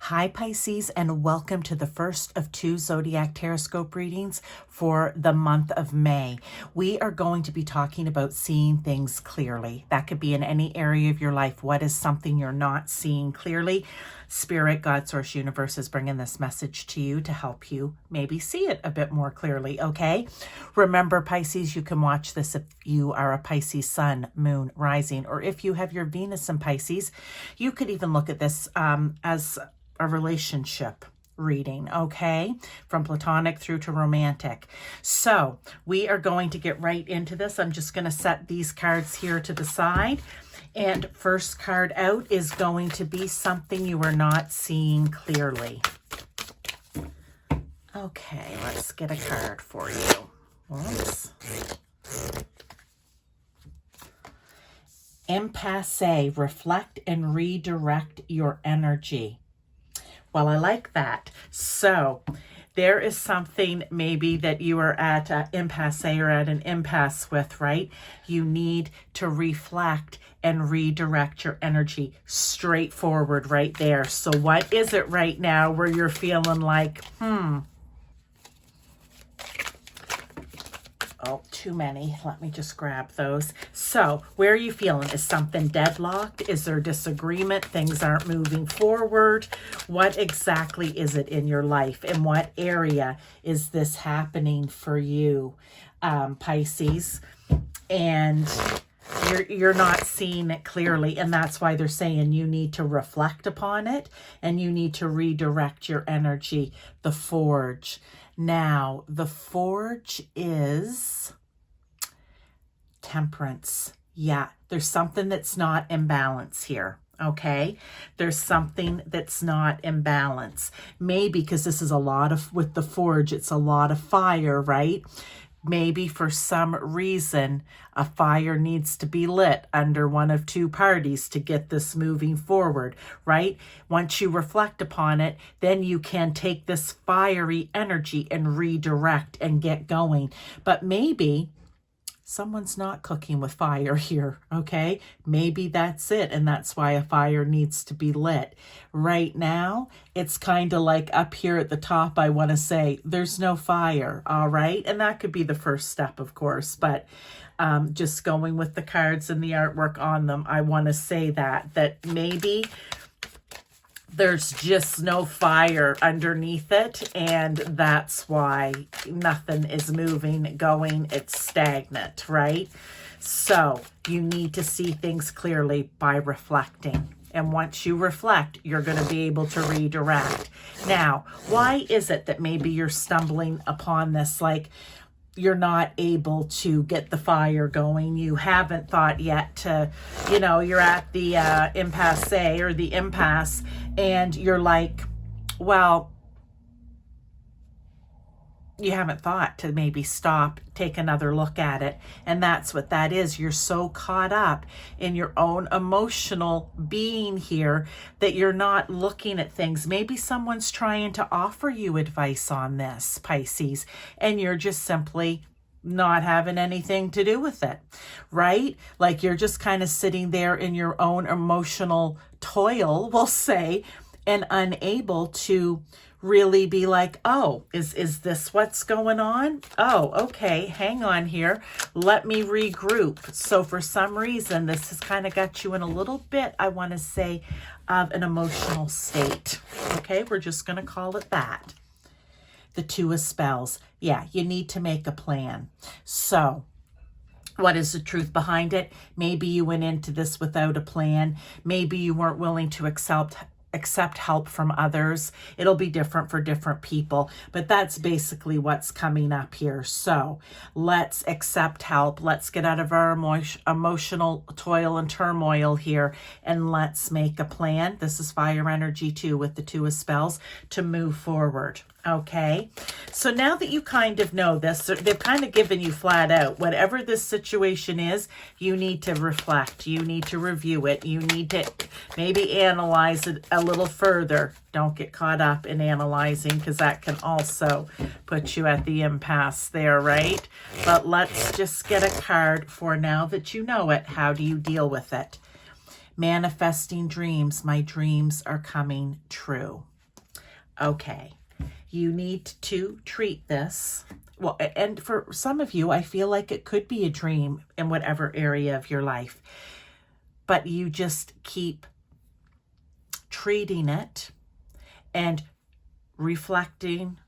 Hi Pisces, and welcome to the first of 2 Zodiac Taroscope readings for the month of May. We are going to be talking about seeing things clearly. That could be in any area of your life. What is something you're not seeing clearly? Spirit, God, Source, Universe is bringing this message to you to help you maybe see it a bit more clearly, okay? Remember, Pisces, you can watch this if you are a Pisces sun, moon, rising, or if you have your Venus in Pisces. You could even look at this as a relationship reading, okay? From platonic through to romantic. So we are going to get right into this. I'm just going to set these cards here to the side. And first card out is going to be something you are not seeing clearly. Okay, let's get a card for you. Whoops. Impasse, reflect and redirect your energy. Well, I like that. So there is something maybe that you are at an impasse or at an impasse with, right? You need to reflect and redirect your energy straightforward right there. So what is it right now where you're feeling like, Oh, too many. Let me just grab those. So where are you feeling? Is something deadlocked? Is there disagreement? Things aren't moving forward? What exactly is it in your life? In what area is this happening for you, Pisces? And you're not seeing it clearly, and that's why they're saying you need to reflect upon it and you need to redirect your energy. The Forge. Now, the Forge is Temperance. Yeah, there's something that's not in balance here. Okay, there's something that's not in balance. Maybe because this is a lot of, with the Forge, it's a lot of fire, right? Maybe for some reason a fire needs to be lit under one of two parties to get this moving forward, right? Once you reflect upon it, then you can take this fiery energy and redirect and get going. But maybe someone's not cooking with fire here, okay? Maybe that's it, and that's why a fire needs to be lit. Right now, it's kind of like up here at the top, I want to say, there's no fire, all right? And that could be the first step, of course, but just going with the cards and the artwork on them, I want to say that maybe there's just no fire underneath it, and that's why nothing is moving, going, it's stagnant, right? So you need to see things clearly by reflecting. And once you reflect, you're going to be able to redirect. Now, why is it that maybe you're stumbling upon this, like you're not able to get the fire going? You haven't thought yet to, you're at the impasse or the impasse, and you're like, well, you haven't thought to maybe stop, take another look at it. And that's what that is. You're so caught up in your own emotional being here that you're not looking at things. Maybe someone's trying to offer you advice on this, Pisces, and you're just simply not having anything to do with it, right? Like you're just kind of sitting there in your own emotional toil, we'll say, and unable to really be like, oh, is this what's going on? Oh, okay, hang on here. Let me regroup. So for some reason, this has kind of got you in a little bit, I want to say, of an emotional state. Okay, we're just going to call it that. The Two of Spells. Yeah, you need to make a plan. So what is the truth behind it? Maybe you went into this without a plan. Maybe you weren't willing to accept help from others. It'll be different for different people, but that's basically what's coming up here. So let's accept help. Let's get out of our emotional toil and turmoil here, and let's make a plan. This is fire energy too, with the Two of Spells, to move forward. Okay, so now that you kind of know this, they've kind of given you flat out, whatever this situation is, you need to reflect, you need to review it, you need to maybe analyze it a little further. Don't get caught up in analyzing, because that can also put you at the impasse there, right? But let's just get a card for now that you know it. How do you deal with it? Manifesting dreams. My dreams are coming true. Okay. You need to treat this. Well, and for some of you, I feel like it could be a dream in whatever area of your life, but you just keep treating it and reflecting,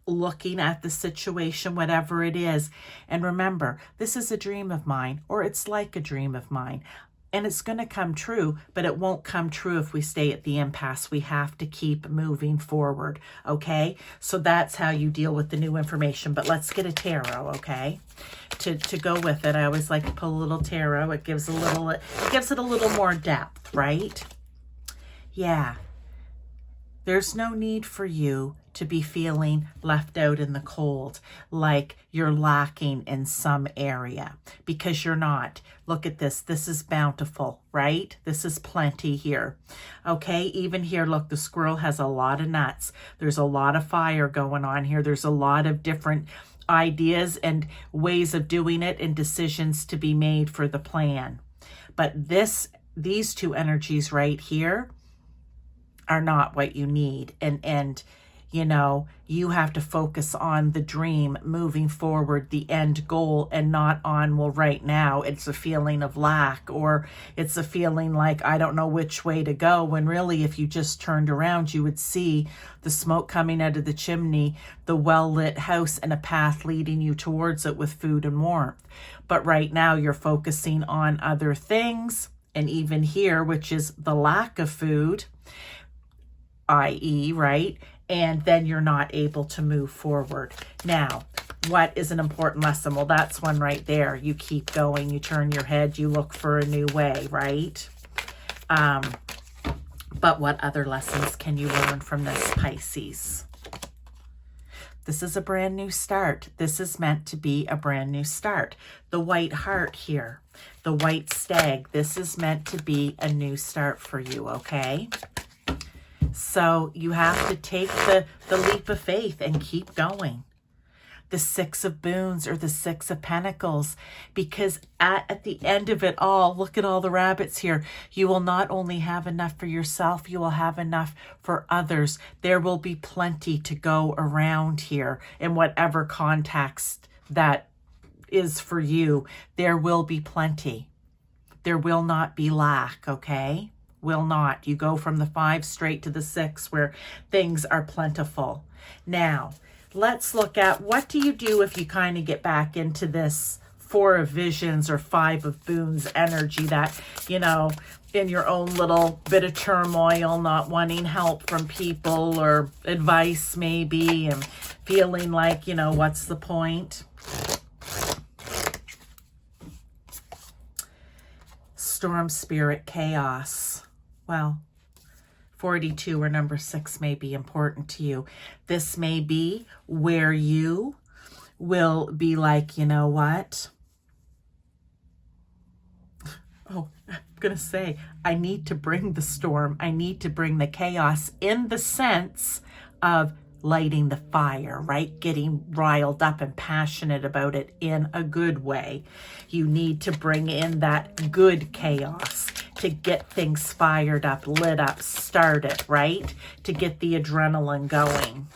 looking at the situation, whatever it is. And remember, this is a dream of mine, or it's like a dream of mine. And it's going to come true, but it won't come true if we stay at the impasse. We have to keep moving forward, okay? So that's how you deal with the new information. But let's get a tarot, okay? To go with it, I always like to pull a little tarot. It gives it a little more depth, right? Yeah. There's no need for you to be feeling left out in the cold, like you're lacking in some area, because you're not. Look at this. This is bountiful, right? This is plenty here. Okay, even here, look, the squirrel has a lot of nuts. There's a lot of fire going on here. There's a lot of different ideas and ways of doing it and decisions to be made for the plan. But these two energies right here are not what you need. And you have to focus on the dream moving forward, the end goal, and not on, well, right now it's a feeling of lack, or it's a feeling like I don't know which way to go, when really if you just turned around, you would see the smoke coming out of the chimney, the well-lit house, and a path leading you towards it with food and warmth. But right now you're focusing on other things, and even here, which is the lack of food, i.e., right? And then you're not able to move forward. Now, what is an important lesson? Well, that's one right there. You keep going, you turn your head, you look for a new way, right? But what other lessons can you learn from this, Pisces? This is a brand new start. This is meant to be a brand new start. The white heart here, the white stag, this is meant to be a new start for you, okay? So you have to take the leap of faith and keep going. The Six of Boons or the Six of Pentacles, because at the end of it all, look at all the rabbits here. You will not only have enough for yourself, you will have enough for others. There will be plenty to go around here in whatever context that is for you. There will be plenty. There will not be lack, okay? Will not. You go from the 5 straight to the 6 where things are plentiful. Now, let's look at what do you do if you kind of get back into this 4 of Visions or 5 of Boons energy that, in your own little bit of turmoil, not wanting help from people or advice maybe, and feeling like, what's the point? Storm Spirit, Chaos. Well, 42 or number 6 may be important to you. This may be where you will be like, you know what? Oh, I'm going to say, I need to bring the storm. I need to bring the chaos in the sense of lighting the fire, right? Getting riled up and passionate about it in a good way. You need to bring in that good chaos to get things fired up, lit up, started, right? To get the adrenaline going.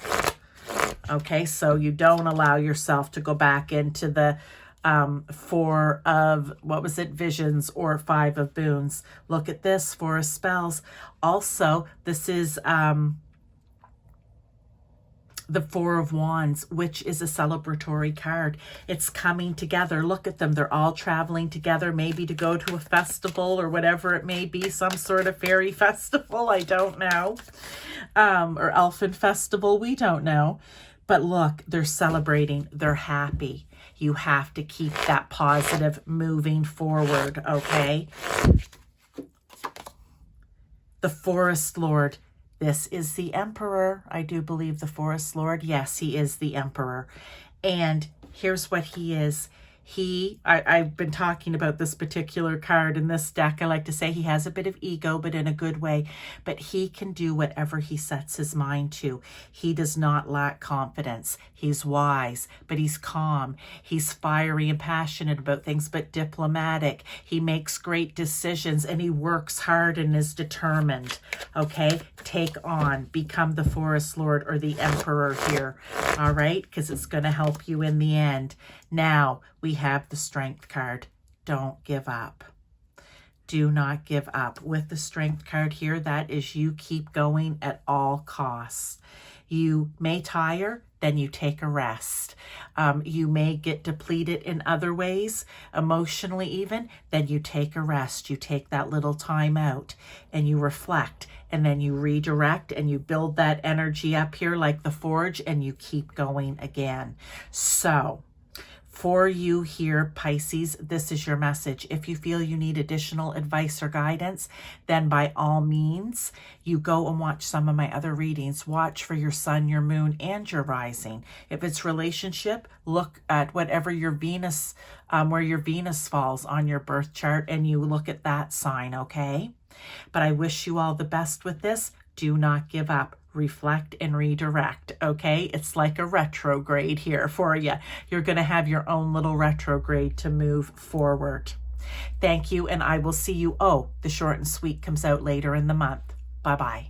Okay, so you don't allow yourself to go back into the 4 of, Visions or 5 of Boons. Look at this, 4 of Spells. Also, this is the 4 of Wands, which is a celebratory card. It's coming together. Look at them. They're all traveling together, maybe to go to a festival or whatever it may be, some sort of fairy festival. I don't know. Or elfin festival. We don't know. But look, they're celebrating. They're happy. You have to keep that positive moving forward, okay? The Forest Lord. This is the Emperor. I do believe the Forest Lord. Yes, he is the Emperor. And here's what he is. I've been talking about this particular card in this deck. I like to say he has a bit of ego, but in a good way. But he can do whatever he sets his mind to. He does not lack confidence. He's wise, but he's calm. He's fiery and passionate about things, but diplomatic. He makes great decisions, and he works hard and is determined. Okay? Take on. Become the Forest Lord or the Emperor here. All right? Because it's going to help you in the end. Now, we have the Strength card. Don't give up. Do not give up. With the Strength card here, that is you keep going at all costs. You may tire, then you take a rest. You may get depleted in other ways, emotionally even, then you take a rest. You take that little time out and you reflect, and then you redirect and you build that energy up here like the forge, and you keep going again. So, for you here, Pisces, this is your message. If you feel you need additional advice or guidance, then by all means, you go and watch some of my other readings. Watch for your sun, your moon, and your rising. If it's relationship, look at whatever your Venus, where your Venus falls on your birth chart, and you look at that sign, okay? But I wish you all the best with this. Do not give up. Reflect and redirect, okay? It's like a retrograde here for you. You're going to have your own little retrograde to move forward. Thank you, and I will see you. Oh, the short and sweet comes out later in the month. Bye-bye.